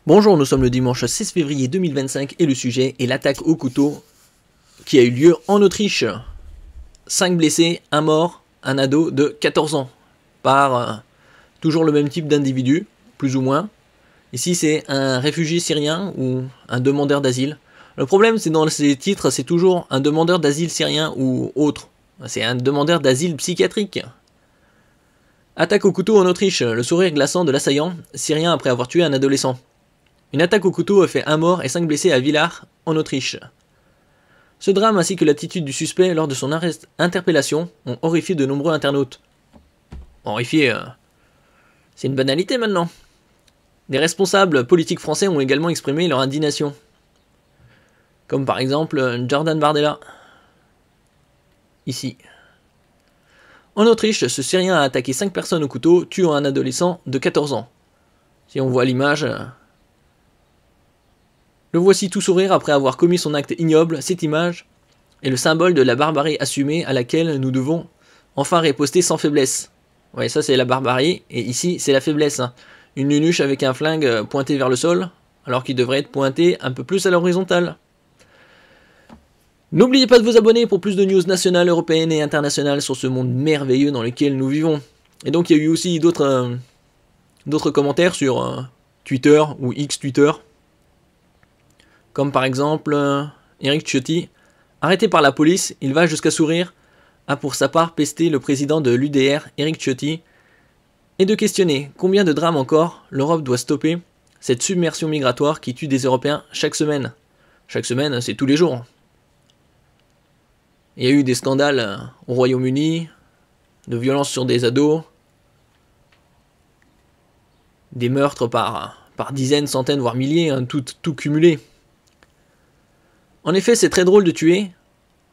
Bonjour, nous sommes le dimanche 16 février 2025 et le sujet est l'attaque au couteau qui a eu lieu en Autriche. 5 blessés, 1 mort, un ado de 14 ans par toujours le même type d'individu, plus ou moins. Ici c'est un réfugié syrien ou un demandeur d'asile. Le problème c'est dans ces titres c'est toujours un demandeur d'asile syrien ou autre. C'est un demandeur d'asile psychiatrique. Attaque au couteau en Autriche, le sourire glaçant de l'assaillant syrien après avoir tué un adolescent. Une attaque au couteau a fait 1 mort et 5 blessés à Villach, en Autriche. Ce drame ainsi que l'attitude du suspect lors de son interpellation ont horrifié de nombreux internautes. Horrifié, c'est une banalité maintenant. Des responsables politiques français ont également exprimé leur indignation. Comme par exemple Jordan Bardella. Ici. En Autriche, ce Syrien a attaqué 5 personnes au couteau, tuant un adolescent de 14 ans. Si on voit l'image... Le voici tout sourire après avoir commis son acte ignoble. Cette image est le symbole de la barbarie assumée à laquelle nous devons enfin riposter sans faiblesse. Ouais, ça c'est la barbarie, et ici c'est la faiblesse. Une nunuche avec un flingue pointé vers le sol, alors qu'il devrait être pointé un peu plus à l'horizontale. N'oubliez pas de vous abonner pour plus de news nationales, européennes et internationales sur ce monde merveilleux dans lequel nous vivons. Et donc il y a eu aussi d'autres commentaires sur Twitter ou X-Twitter. Comme par exemple Eric Ciotti, arrêté par la police, il va jusqu'à sourire, a pour sa part pesté le président de l'UDR, Eric Ciotti, et de questionner combien de drames encore l'Europe doit stopper cette submersion migratoire qui tue des Européens chaque semaine. Chaque semaine, c'est tous les jours. Il y a eu des scandales au Royaume-Uni, de violences sur des ados, des meurtres par dizaines, centaines, voire milliers, tout cumulé. En effet, c'est très drôle de tuer.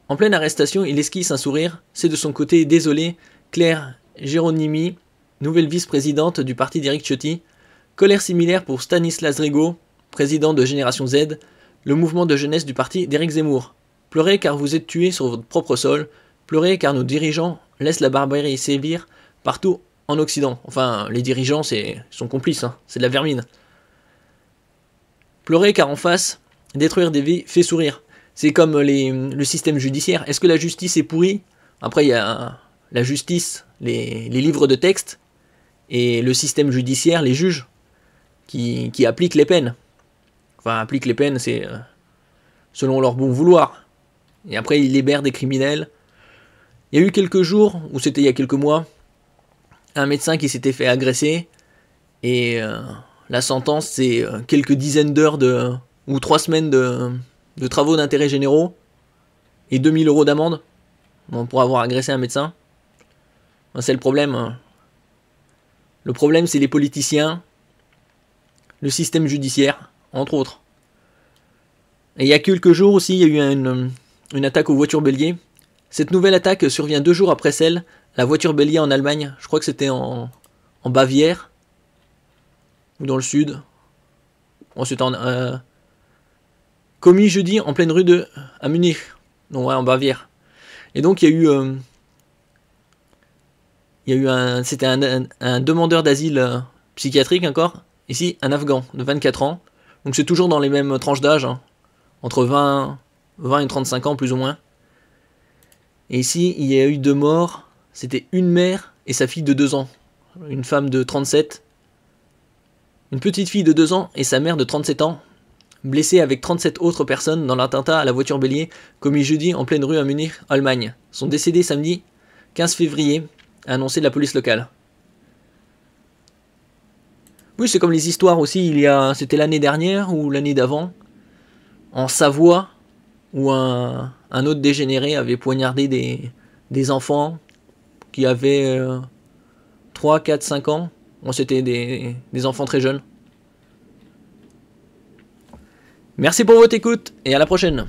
En pleine arrestation, il esquisse un sourire. C'est de son côté désolé. Claire Geronimi, nouvelle vice-présidente du parti d'Eric Ciotti. Colère similaire pour Stanislas Rigaud, président de Génération Z, le mouvement de jeunesse du parti d'Éric Zemmour. Pleurez car vous êtes tués sur votre propre sol. Pleurez car nos dirigeants laissent la barbarie sévir partout en Occident. Enfin, les dirigeants sont complices, hein. C'est de la vermine. Pleurez car en face... Détruire des vies fait sourire. C'est comme le système judiciaire. Est-ce que la justice est pourrie? Après, il y a la justice, les livres de texte, et le système judiciaire, les juges, qui appliquent les peines. Enfin, appliquent les peines, c'est selon leur bon vouloir. Et après, ils libèrent des criminels. Il y a eu quelques jours, ou c'était il y a quelques mois, un médecin qui s'était fait agresser, et la sentence, c'est quelques dizaines d'heures ou 3 semaines de travaux d'intérêt généraux et 2000 € d'amende pour avoir agressé un médecin. C'est le problème. Le problème, c'est les politiciens, le système judiciaire, entre autres. Et il y a quelques jours aussi, il y a eu une attaque aux voitures béliers. Cette nouvelle attaque survient 2 jours après la voiture bélier en Allemagne. Je crois que c'était en Bavière, ou dans le sud. Bon, c'était commis jeudi en pleine rue à Munich, donc ouais, en Bavière. Et donc il y a eu c'était un demandeur d'asile psychiatrique encore, ici un Afghan de 24 ans, donc c'est toujours dans les mêmes tranches d'âge, hein, entre 20 et 35 ans plus ou moins. Et ici il y a eu 2 morts, c'était une mère et sa fille de 2 ans, une femme de 37, une petite fille de 2 ans et sa mère de 37 ans, blessés avec 37 autres personnes dans l'attentat à la voiture bélier commis jeudi en pleine rue à Munich, Allemagne. Sont décédés samedi 15 février, a annoncé la police locale. Oui, c'est comme les histoires aussi, c'était l'année dernière ou l'année d'avant, en Savoie, où un autre dégénéré avait poignardé des enfants qui avaient 3, 4, 5 ans. Bon, c'était des enfants très jeunes. Merci pour votre écoute et à la prochaine.